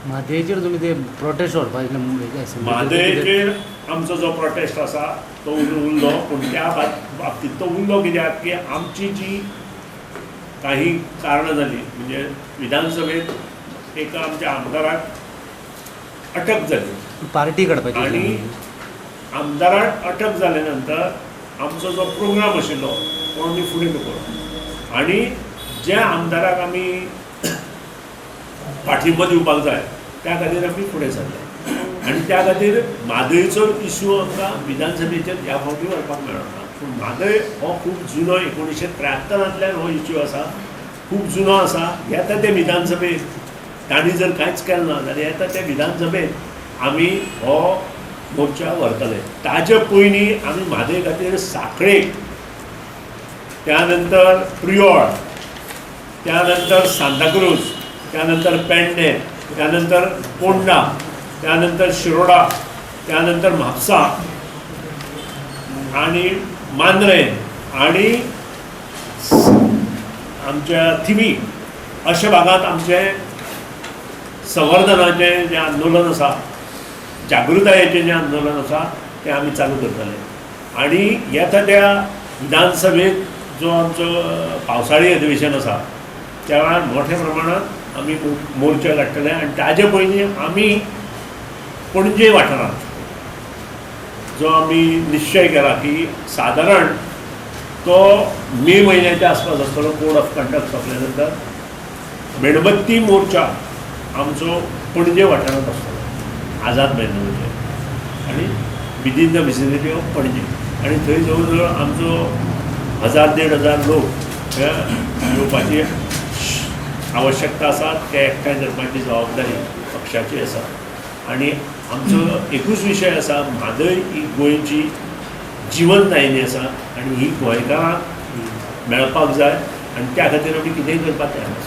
म्हादयेचेर तुमी ते प्रोटेस्ट व्हरपाक म्हादयेचेर आमचो जो प्रोटेस्ट आसा तो उरलो, पूण त्या बाबतींत तो उरलो कित्याक की आमची जी काही कारणां जाली, म्हणजे विधानसभेत एका आमच्या आमदाराक अटक जाली पार्टी काडपाची आनी आमदाराक अटक जाले नंतर आमचो जो प्रोग्राम आशिल्लो तो आमी फुडें दवरलो आनी ज्या आमदाराक आमी पाठिंबो दिवपाक जाय त्या खातीर आमी फुडें सरले आनी त्या खातीर म्हादयचो इश्यू आमकां विधानसभेचेर ह्या फावटी व्हरपाक मेळना. पूण म्हादय हो खूब जुनो 1973तल्यान हो इश्यू आसा, खूब जुनो आसा. येता ते विधानसभेत तांणी जर कांयच केलें ना जाल्यार येता ते विधानसभेत आमी हो मोर्चा व्हरतले. ताजे पयलीं आमी म्हादय खातीर सांखळे, त्या नंतर प्रियोळ, त्यानंतर सांताक्रूज, त्यानंतर पेडणे, त्यानंतर पोंडा, त्यानंतर शिरोडा, त्यानंतर म्हापसा आणि मांद्रे आणि आमच्या थिवी अशा भागात आमचे संवर्धनाचें जें आंदोलन आसा, जागृतायेचें जें आंदोलन आसा तें आमी चालू करतले. आनी येता त्या विधानसभेत जो आमचो पावसाळी अधिवेशन आसा त्या वेळार मोठ्या प्रमाणात आमी मोर्चा काडटले आनी ताजे पयलीं आमी पणजे वाठारांत जो आमी निश्चय केला की सादारण तो मे म्हयन्याच्या आसपास आसतलो. कोड ऑफ कंडक्ट सोंपल्या नंतर मेणबत्ती मोर्चा आमचो पणजे वाठारांत आसतलो, आझाद मैदानाचेर आनी विदीन द विसिनिटी ऑफ पणजे. आनी थंय जवळ जवळ आमचो 1000-1500 लोक येवपाची आवश्यकता आसा. ते एकठांय करपाची जबाबदारी पक्षाची आसा. आनी आमचो एकूच विशय आसा, म्हादय ही गोंयची जिवनदायिनी आसा आनी ही गोंयकारांक मेळपाक जाय आनी त्या खातीर आमी कितेंय करपाक तयार आसा.